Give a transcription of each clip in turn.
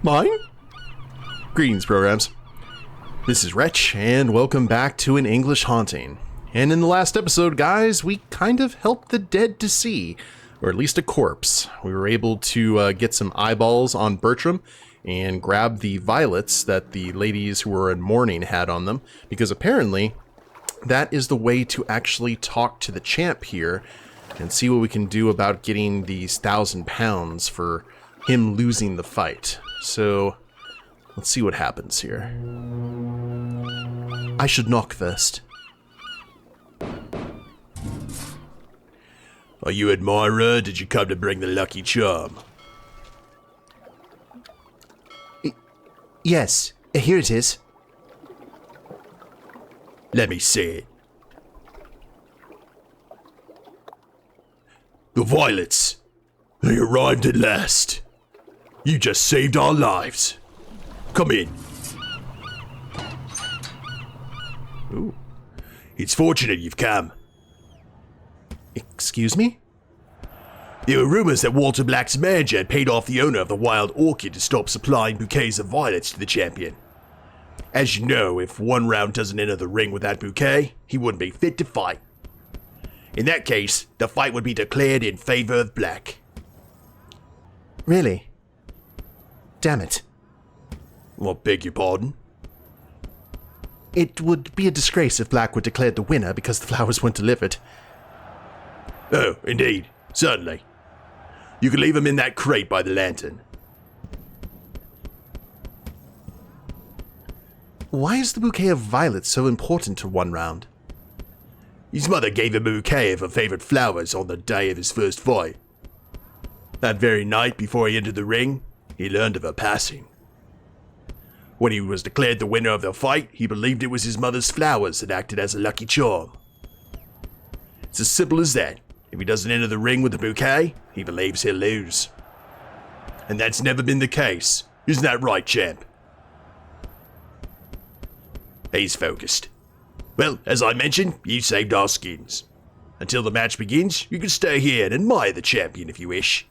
Mine? Greetings, programs. This is Wretch, and welcome back to An English Haunting. And in the last episode, guys, we kind of helped the dead to see, or at least a corpse. We were able to get some eyeballs on Bertram and grab the violets that the ladies who were in mourning had on them, because apparently that is the way to actually talk to the champ here and see what we can do about getting these 1,000 pounds for him losing the fight. So let's see what happens here. I should knock first. Are you admirer? Did you come to bring the lucky charm? Yes, here it is. Let me see it. The violets. They arrived at last. You just saved our lives. Come in. Ooh. It's fortunate you've come. Excuse me? There were rumors that Walter Black's manager had paid off the owner of the Wild Orchid to stop supplying bouquets of violets to the champion. As you know, if 1 round doesn't enter the ring with that bouquet, he wouldn't be fit to fight. In that case, the fight would be declared in favor of Black. Really? Damn it. Well, beg your pardon? It would be a disgrace if Black were declared the winner because the flowers weren't delivered. Oh, indeed. Certainly. You can leave them in that crate by the lantern. Why is the bouquet of violets so important to 1 round? His mother gave him a bouquet of her favorite flowers on the day of his first fight. That very night before he entered the ring, he learned of her passing. When he was declared the winner of the fight, he believed it was his mother's flowers that acted as a lucky charm. It's as simple as that. If he doesn't enter the ring with the bouquet, he believes he'll lose. And that's never been the case. Isn't that right, champ? He's focused. Well, as I mentioned, you saved our skins. Until the match begins, you can stay here and admire the champion if you wish.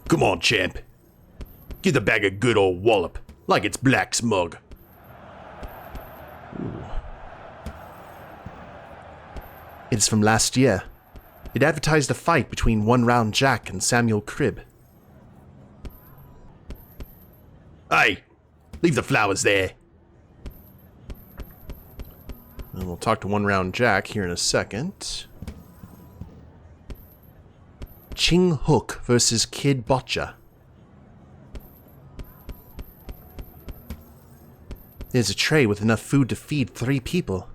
Come on, champ. Give the bag a good old wallop, like it's Black's mug. Ooh. It's from last year. It advertised a fight between 1 round Jack and Samuel Cribb. Hey, leave the flowers there. And we'll talk to 1 round Jack here in a second. Ching Hook versus Kid Botcha. There's a tray with enough food to feed 3 people.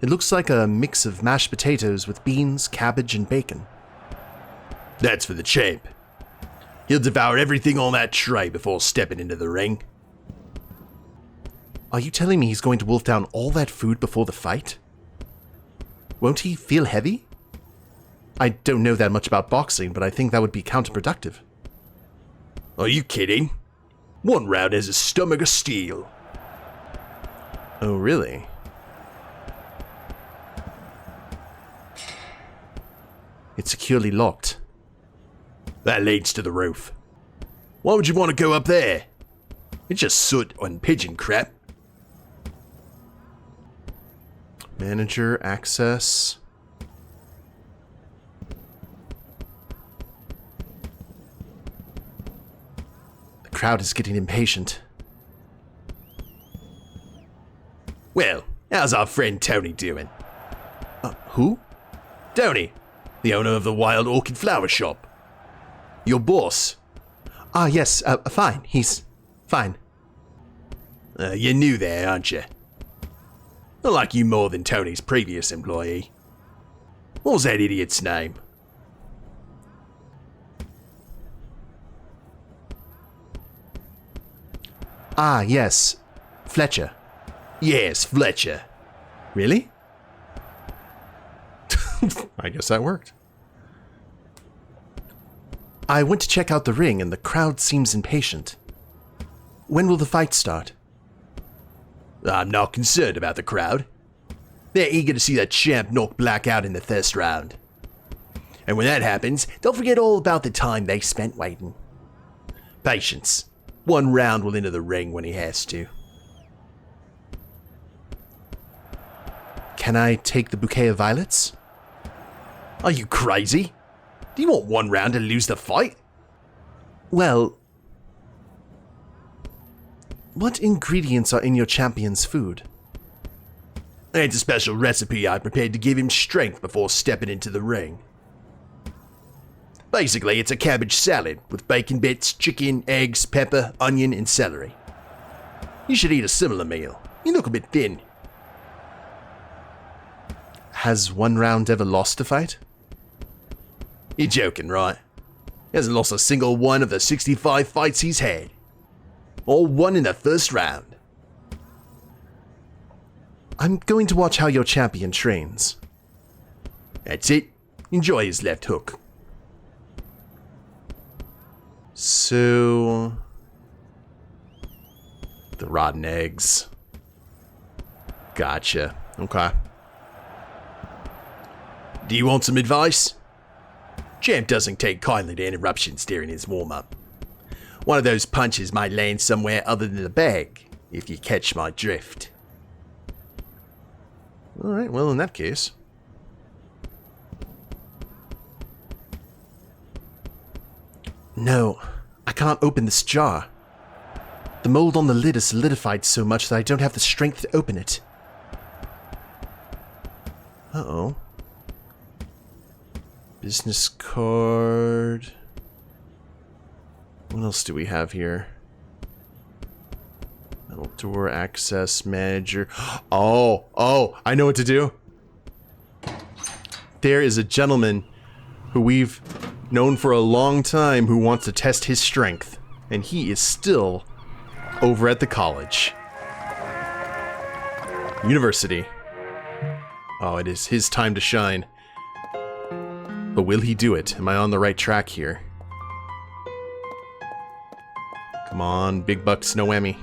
It looks like a mix of mashed potatoes with beans, cabbage, and bacon. That's for the champ. He'll devour everything on that tray before stepping into the ring. Are you telling me he's going to wolf down all that food before the fight? Won't he feel heavy? I don't know that much about boxing, but I think that would be counterproductive. Are you kidding? 1 round has a stomach of steel. Oh, really? It's securely locked. That leads to the roof. Why would you want to go up there? It's just soot and pigeon crap. Manager, access. The crowd is getting impatient. Well, how's our friend Tony doing? Who? Tony, the owner of the Wild Orchid Flower Shop. Your boss. Ah, yes, fine. He's fine. You're new there, aren't you? I like you more than Tony's previous employee. What was that idiot's name? Ah, yes. Fletcher. Yes, Fletcher. Really? I guess that worked. I went to check out the ring and the crowd seems impatient. When will the fight start? I'm not concerned about the crowd. They're eager to see that champ knock Black out in the first round. And when that happens, don't forget all about the time they spent waiting. Patience. 1 round will enter the ring when he has to. Can I take the bouquet of violets? Are you crazy? Do you want 1 round to lose the fight? Well, what ingredients are in your champion's food? It's a special recipe I prepared to give him strength before stepping into the ring. Basically, it's a cabbage salad with bacon bits, chicken, eggs, pepper, onion, and celery. You should eat a similar meal. You look a bit thin. Has 1 round ever lost a fight? You're joking, right? He hasn't lost a single one of the 65 fights he's had. All won in the first round. I'm going to watch how your champion trains. That's it. Enjoy his left hook. So... the rotten eggs. Gotcha. Okay. Do you want some advice? Champ doesn't take kindly to interruptions during his warm-up. One of those punches might land somewhere other than the bag, if you catch my drift. Alright, well in that case... No, I can't open this jar. The mold on the lid is solidified so much that I don't have the strength to open it. Uh-oh. Business card... What else do we have here? Metal door access manager. Oh, I know what to do. There is a gentleman who we've known for a long time who wants to test his strength. And he is still over at the college. University. Oh, it is his time to shine. But will he do it? Am I on the right track here? Come on, big bucks, no whammy.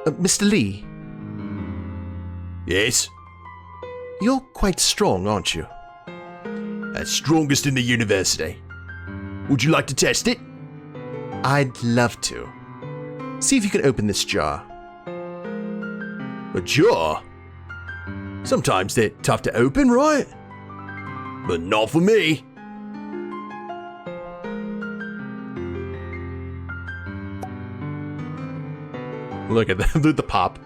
Mr. Lee? Yes? You're quite strong, aren't you? That's strongest in the university. Would you like to test it? I'd love to. See if you can open this jar. A jar? Sometimes they're tough to open, right? But not for me. Look at the pop.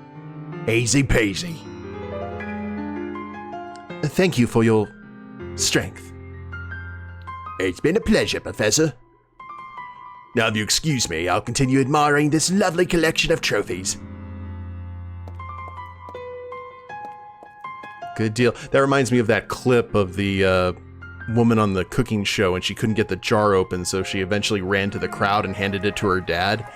Easy peasy. Thank you for your strength. It's been a pleasure, Professor. Now, if you excuse me, I'll continue admiring this lovely collection of trophies. Good deal. That reminds me of that clip of the woman on the cooking show, and she couldn't get the jar open, so she eventually ran to the crowd and handed it to her dad.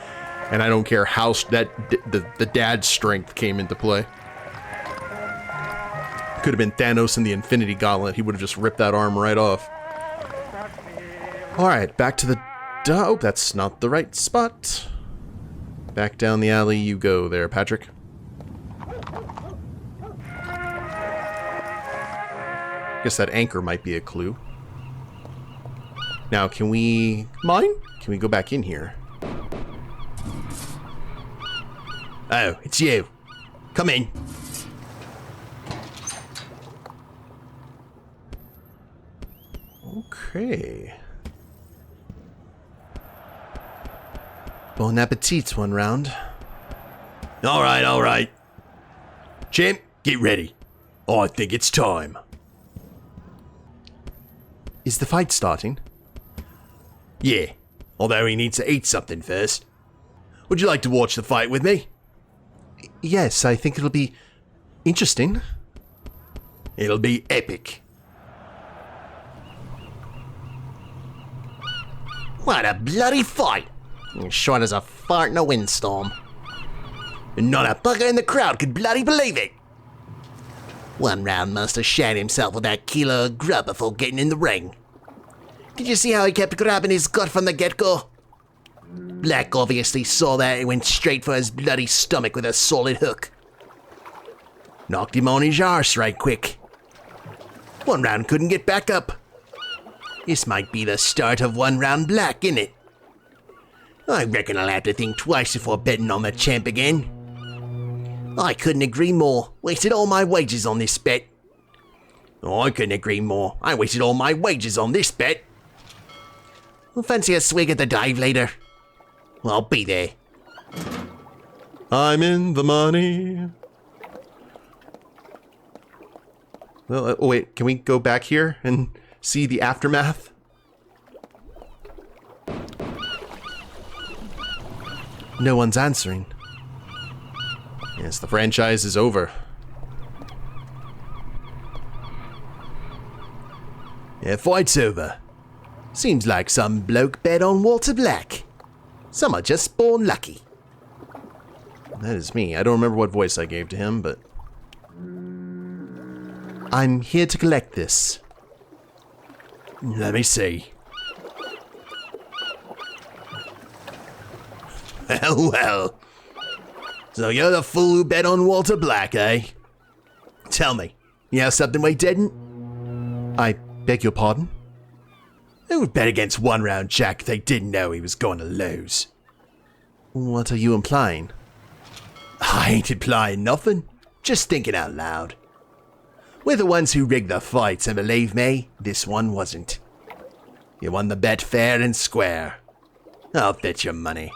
And I don't care how the dad's strength came into play. Could have been Thanos in the Infinity Gauntlet. He would have just ripped that arm right off. Alright, back to the... Oh, that's not the right spot. Back down the alley you go there, Patrick. Guess that anchor might be a clue. Now, can we... Mine? Can we go back in here? Oh, it's you. Come in. Okay. Bon appetit, 1 round. All right. Champ, get ready. I think it's time. Is the fight starting? Yeah, although he needs to eat something first. Would you like to watch the fight with me? Yes, I think it'll be interesting. It'll be epic. What a bloody fight! Short as a fart in a windstorm. And not a bugger in the crowd could bloody believe it. 1 round must have shat himself with that kilo of grub before getting in the ring. Did you see how he kept grabbing his gut from the get-go? Black obviously saw that and went straight for his bloody stomach with a solid hook. Knocked him on his arse right quick. One round couldn't get back up. This might be the start of one round black, innit? I reckon I'll have to think twice before betting on the champ again. I couldn't agree more. Wasted all my wages on this bet. I couldn't agree more. I wasted all my wages on this bet. Fancy a swig at the dive later? I'll be there. I'm in the money. Well, oh wait, can we go back here and see the aftermath? No one's answering. Yes, the franchise is over. Yeah, fight's over. Seems like some bloke bet on Walter Black. Some are just born lucky. That is me. I don't remember what voice I gave to him, but... I'm here to collect this. Let me see. Well. So you're the fool who bet on Walter Black, eh? Tell me, you have something we didn't? I beg your pardon? Who would bet against one round Jack if they didn't know he was going to lose? What are you implying? I ain't implying nothing. Just thinking out loud. We're the ones who rigged the fights, and believe me, this one wasn't. You won the bet fair and square. I'll bet your money.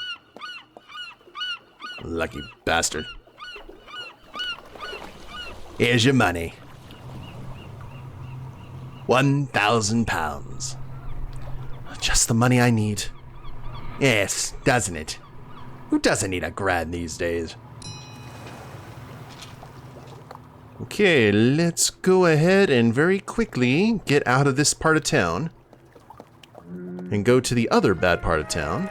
Lucky bastard. Here's your money. £1,000. Just the money I need. Yes, doesn't it? Who doesn't need a grand these days? Okay, let's go ahead and very quickly get out of this part of town and go to the other bad part of town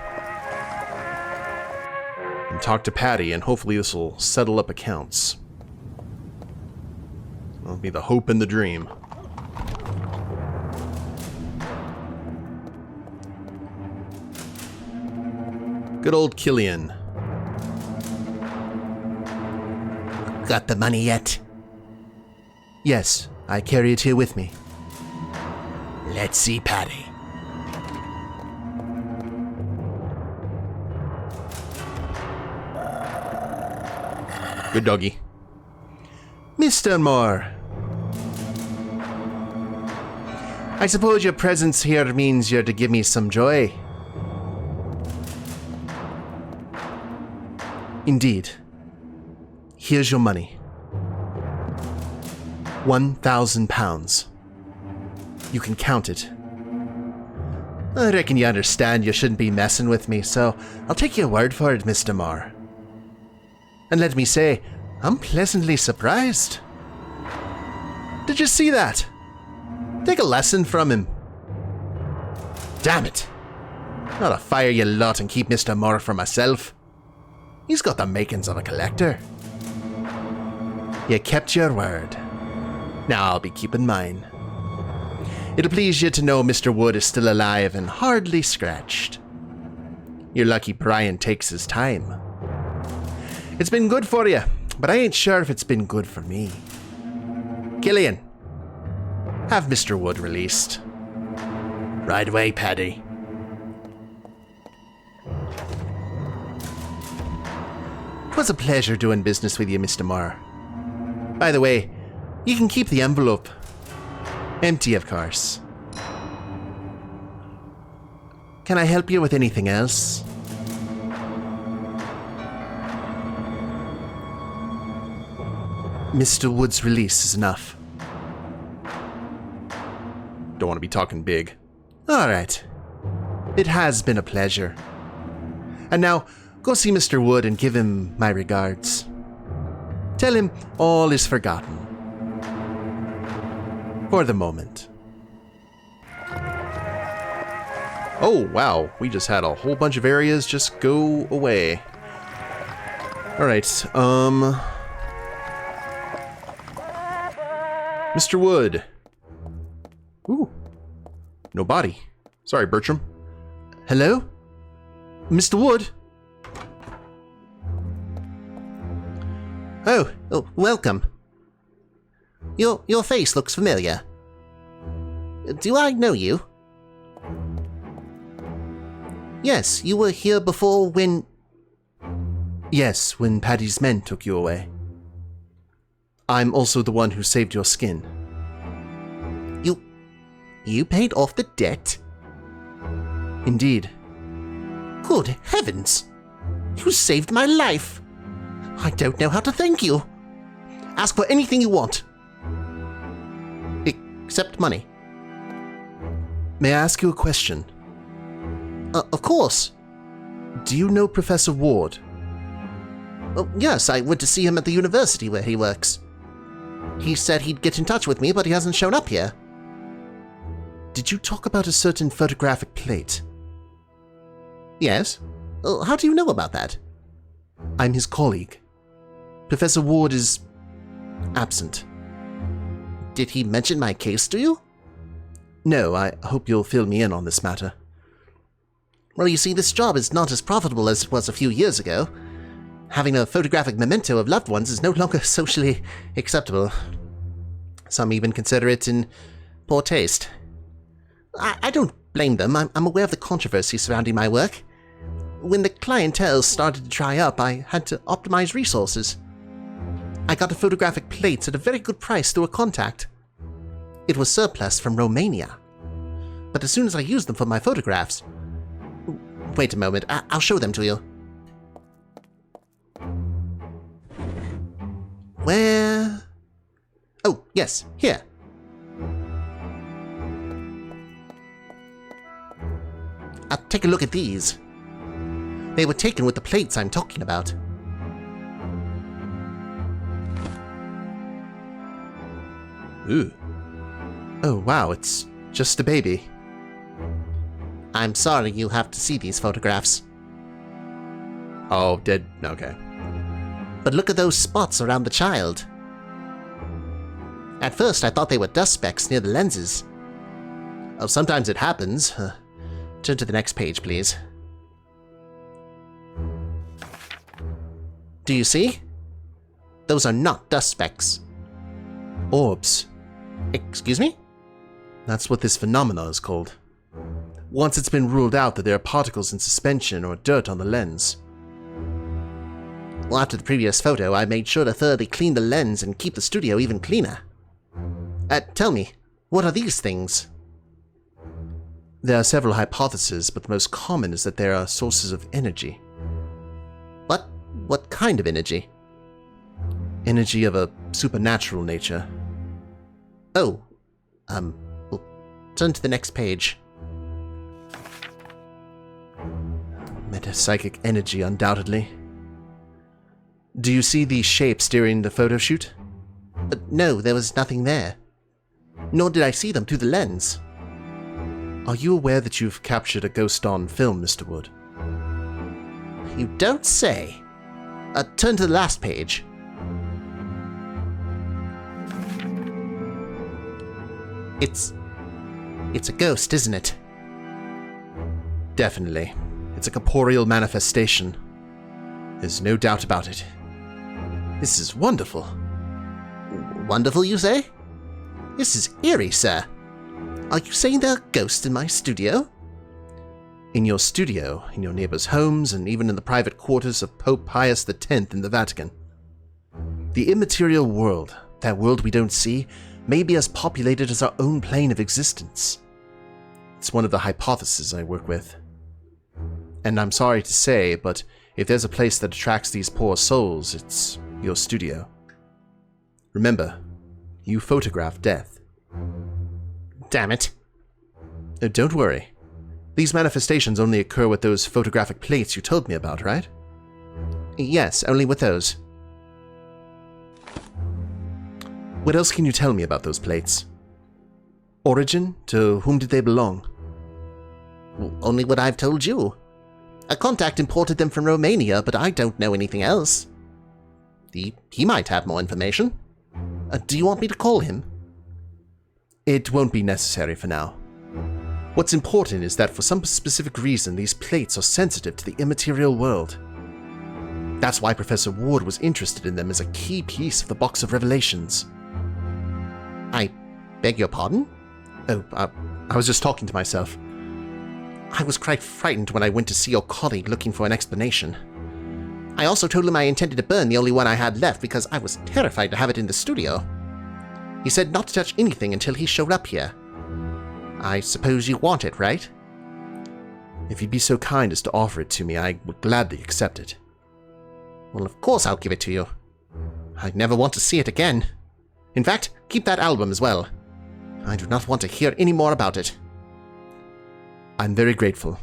and talk to Paddy, and hopefully this will settle up accounts. That'll be the hope and the dream. Good old Killian. Got the money yet? Yes, I carry it here with me. Let's see Paddy. Good doggy. Mr. Moore. I suppose your presence here means you're to give me some joy. Indeed. Here's your money. £1,000. You can count it. I reckon you understand you shouldn't be messing with me, so I'll take your word for it, Mr. Moore. And let me say, I'm pleasantly surprised. Did you see that? Take a lesson from him. Damn it. Not to fire you lot and keep Mr. Moore for myself. He's got the makings of a collector. You kept your word. Now I'll be keeping mine. It'll please you to know Mr. Wood is still alive and hardly scratched. You're lucky Brian takes his time. It's been good for you, but I ain't sure if it's been good for me. Killian, have Mr. Wood released. Right away, Paddy. It was a pleasure doing business with you, Mr. Moore. By the way, you can keep the envelope. Empty, of course. Can I help you with anything else? Mr. Wood's release is enough. Don't want to be talking big. All right. It has been a pleasure. And now, go see Mr. Wood and give him my regards. Tell him all is forgotten. For the moment. Oh, wow. We just had a whole bunch of areas just go away. Alright, Mr. Wood. Ooh. No body. Sorry, Bertram. Hello? Mr. Wood? Oh, welcome. Your face looks familiar. Do I know you? Yes, you were here before when... Yes, when Paddy's men took you away. I'm also the one who saved your skin. You paid off the debt? Indeed. Good heavens! You saved my life! I don't know how to thank you. Ask for anything you want. Except money. May I ask you a question? Of course. Do you know Professor Ward? Oh, yes, I went to see him at the university where he works. He said he'd get in touch with me, but he hasn't shown up here. Did you talk about a certain photographic plate? Yes. How do you know about that? I'm his colleague. Professor Ward is absent. Did he mention my case to you? No, I hope you'll fill me in on this matter. Well, you see, this job is not as profitable as it was a few years ago. Having a photographic memento of loved ones is no longer socially acceptable. Some even consider it in poor taste. I don't blame them. I'm aware of the controversy surrounding my work. When the clientele started to dry up, I had to optimize resources. I got the photographic plates at a very good price through a contact. It was surplus from Romania. But as soon as I used them for my photographs... Wait a moment, I'll show them to you. Where? Oh, yes, here. Take a look at these. They were taken with the plates I'm talking about. Ooh. Oh, wow, it's just a baby. I'm sorry you have to see these photographs. Oh, dead. Okay. But look at those spots around the child. At first, I thought they were dust specks near the lenses. Oh, sometimes it happens. Turn to the next page, please. Do you see? Those are not dust specks. Orbs. Excuse me? That's what this phenomena is called. Once it's been ruled out that there are particles in suspension or dirt on the lens. Well, after the previous photo, I made sure to thoroughly clean the lens and keep the studio even cleaner. Tell me, what are these things? There are several hypotheses, but the most common is that there are sources of energy. What kind of energy? Energy of a supernatural nature. Oh, well, turn to the next page. Metapsychic energy, undoubtedly. Do you see these shapes during the photo shoot? No, there was nothing there. Nor did I see them through the lens. Are you aware that you've captured a ghost on film, Mr. Wood? You don't say. Turn to the last page. It's a ghost, isn't it? Definitely. It's a corporeal manifestation. There's no doubt about it. This is wonderful. Wonderful, you say? This is eerie, sir. Are you saying there are ghosts in my studio? In your studio, in your neighbors' homes, and even in the private quarters of Pope Pius X in the Vatican. The immaterial world, that world we don't see, may be as populated as our own plane of existence. It's one of the hypotheses I work with. And I'm sorry to say, but if there's a place that attracts these poor souls, it's your studio. Remember, you photograph death. Damn it. Oh, don't worry. These manifestations only occur with those photographic plates you told me about, right? Yes, only with those. What else can you tell me about those plates? Origin? To whom did they belong? Only what I've told you. A contact imported them from Romania, but I don't know anything else. He might have more information. Do you want me to call him? It won't be necessary for now. What's important is that for some specific reason, these plates are sensitive to the immaterial world. That's why Professor Ward was interested in them as a key piece of the Box of Revelations. Beg your pardon? Oh, I was just talking to myself. I was quite frightened when I went to see your colleague looking for an explanation. I also told him I intended to burn the only one I had left because I was terrified to have it in the studio. He said not to touch anything until he showed up here. I suppose you want it, right? If you'd be so kind as to offer it to me, I would gladly accept it. Well, of course I'll give it to you. I never want to see it again. In fact, keep that album as well. I do not want to hear any more about it. I'm very grateful.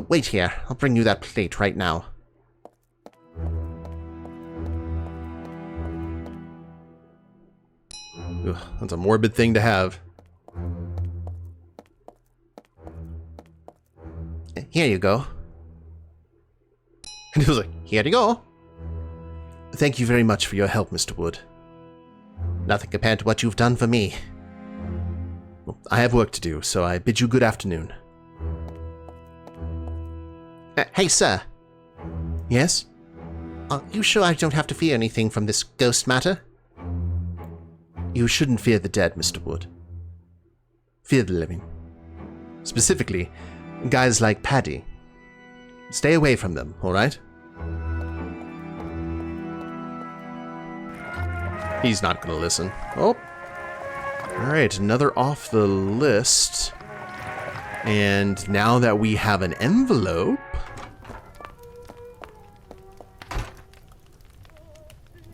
Wait here. I'll bring you that plate right now. Ugh, that's a morbid thing to have. Here you go. And he was like, here you go. Thank you very much for your help, Mr. Wood. Nothing compared to what you've done for me. Well, I have work to do, so I bid you good afternoon. Hey, sir. Yes? Are you sure I don't have to fear anything from this ghost matter? You shouldn't fear the dead, Mr. Wood. Fear the living. Specifically, guys like Paddy. Stay away from them, alright? He's not gonna listen. Oh. Alright, another off the list. And now that we have an envelope,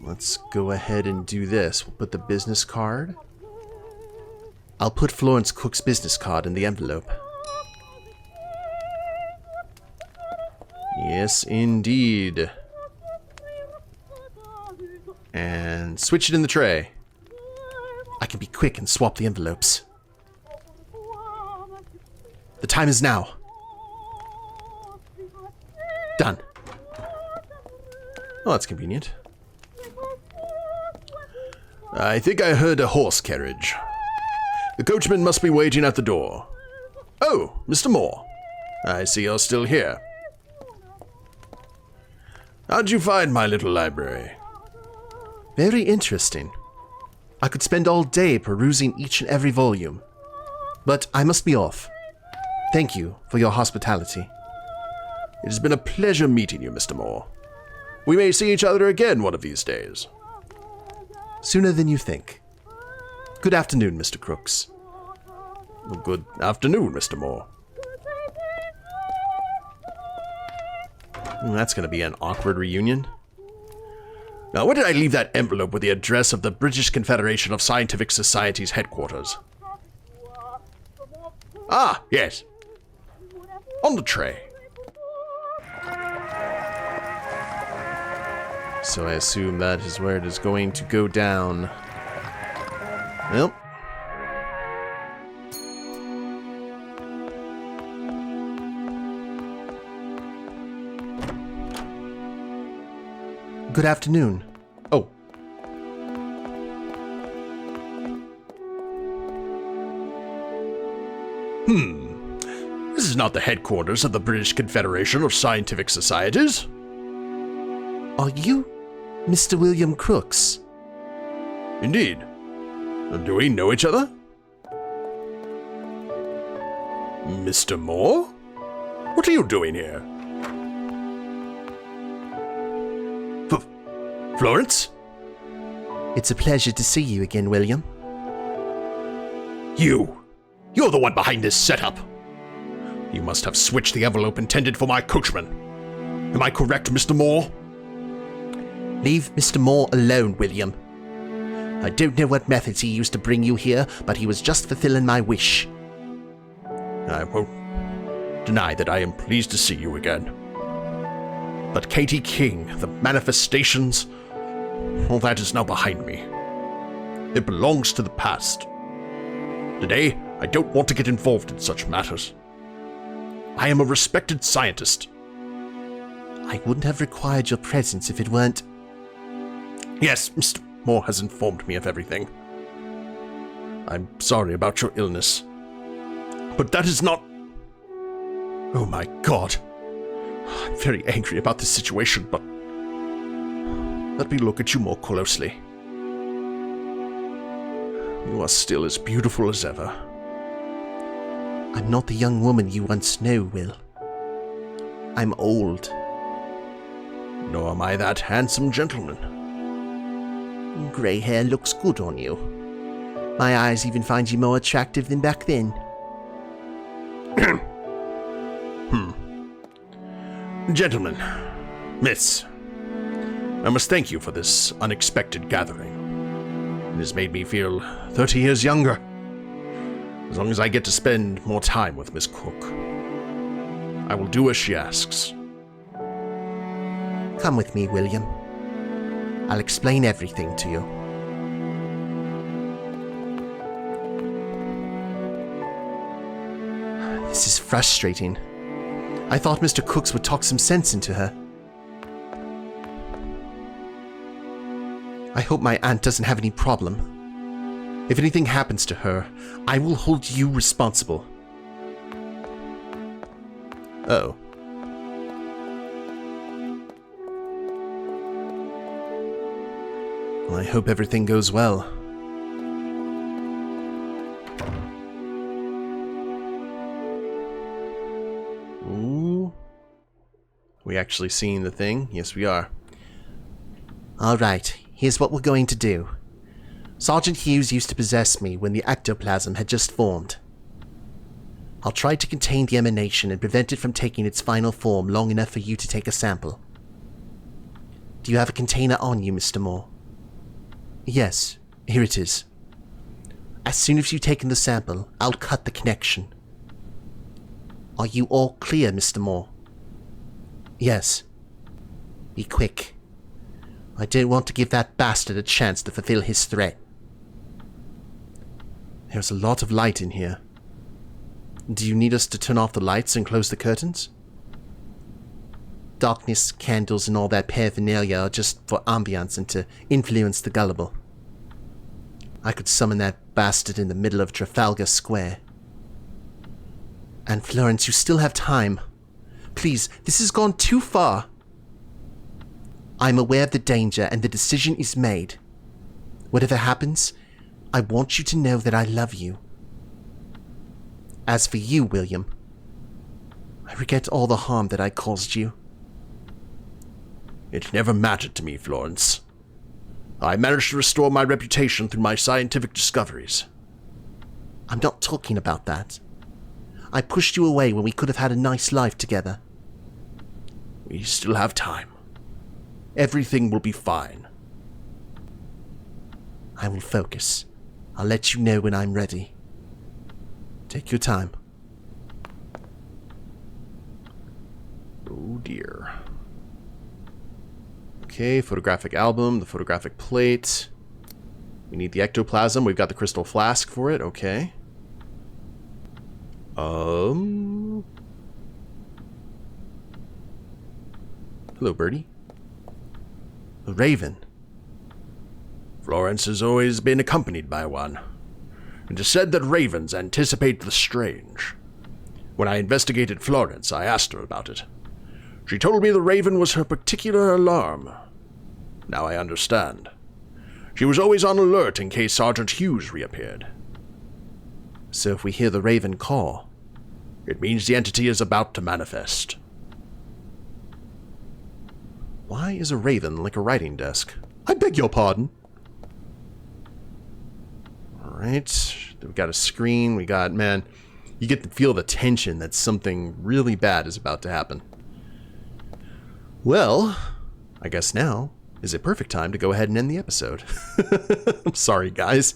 let's go ahead and do this. We'll put the business card. I'll put Florence Cook's business card in the envelope. Yes, indeed. And switch it in the tray. I can be quick and swap the envelopes. The time is now. Done. Oh, that's convenient. I think I heard a horse carriage. The coachman must be waiting at the door. Oh, Mr. Moore. I see you're still here. How'd you find my little library? Very interesting. I could spend all day perusing each and every volume. But I must be off. Thank you for your hospitality. It has been a pleasure meeting you, Mr. Moore. We may see each other again one of these days. Sooner than you think. Good afternoon, Mr. Crooks. Well, good afternoon, Mr. Moore. That's going to be an awkward reunion. Now, where did I leave that envelope with the address of the British Confederation of Scientific Society's headquarters? Ah, yes. On the tray. So I assume that is where it is going to go down. Well. Good afternoon. Oh. This is not the headquarters of the British Confederation of Scientific Societies. Are you Mr. William Crooks? Indeed. Do we know each other? Mr. Moore? What are you doing here? Florence? It's a pleasure to see you again, William. You're the one behind this setup. You must have switched the envelope intended for my coachman. Am I correct, Mr. Moore? Leave Mr. Moore alone, William. I don't know what methods he used to bring you here, but he was just fulfilling my wish. I won't deny that I am pleased to see you again. But Katie King, the manifestations, all that is now behind me. It belongs to the past. Today, I don't want to get involved in such matters. I am a respected scientist. I wouldn't have required your presence if it weren't... Yes, Mr. Moore has informed me of everything. I'm sorry about your illness. But that is not... Oh my God. I'm very angry about this situation, but... Let me look at you more closely. You are still as beautiful as ever. I'm not the young woman you once knew, Will. I'm old. Nor am I that handsome gentleman. Grey hair looks good on you. My eyes even find you more attractive than back then. Gentlemen, miss, I must thank you for this unexpected gathering. It has made me feel 30 years younger. As long as I get to spend more time with Miss Cook, I will do as she asks. Come with me, William. I'll explain everything to you. This is frustrating. I thought Mr. Cooks would talk some sense into her. I hope my aunt doesn't have any problem. If anything happens to her, I will hold you responsible. Oh. Well, I hope everything goes well. Ooh. We actually seen the thing? Yes, we are. Alright, here's what we're going to do. Sergeant Hughes used to possess me when the ectoplasm had just formed. I'll try to contain the emanation and prevent it from taking its final form long enough for you to take a sample. Do you have a container on you, Mr. Moore? Yes, here it is. As soon as you've taken the sample, I'll cut the connection. Are you all clear, Mr. Moore? Yes. Be quick. I don't want to give that bastard a chance to fulfill his threat. There's a lot of light in here. Do you need us to turn off the lights and close the curtains? Darkness, candles, and all that paraphernalia are just for ambiance and to influence the gullible. I could summon that bastard in the middle of Trafalgar Square. And Florence, you still have time. Please, this has gone too far. I'm aware of the danger and the decision is made. Whatever happens, I want you to know that I love you. As for you, William, I regret all the harm that I caused you. It never mattered to me, Florence. I managed to restore my reputation through my scientific discoveries. I'm not talking about that. I pushed you away when we could have had a nice life together. We still have time. Everything will be fine. I will focus. I'll let you know when I'm ready. Take your time. Oh dear. Okay, photographic album, the photographic plate. We need the ectoplasm. We've got the crystal flask for it. Okay. Hello, birdie. A raven. Florence has always been accompanied by one. It is said that ravens anticipate the strange. When I investigated Florence, I asked her about it. She told me the raven was her particular alarm. Now I understand. She was always on alert in case Sergeant Hughes reappeared. So if we hear the raven call, it means the entity is about to manifest. Why is a raven like a writing desk? I beg your pardon. Alright, we got a screen, we got, man, you get to feel the tension that something really bad is about to happen. Well, I guess now is a perfect time to go ahead and end the episode. I'm sorry, guys.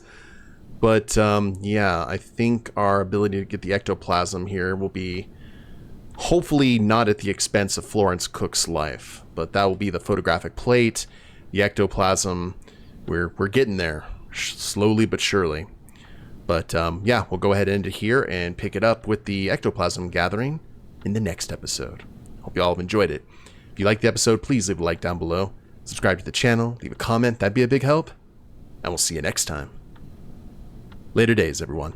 But, yeah, I think our ability to get the ectoplasm here will be hopefully not at the expense of Florence Cook's life. But that will be the photographic plate, the ectoplasm. We're getting there, slowly but surely. But, yeah, we'll go ahead and end it here and pick it up with the ectoplasm gathering in the next episode. Hope you all have enjoyed it. If you liked the episode, please leave a like down below. Subscribe to the channel, leave a comment, that'd be a big help. And we'll see you next time. Later days, everyone.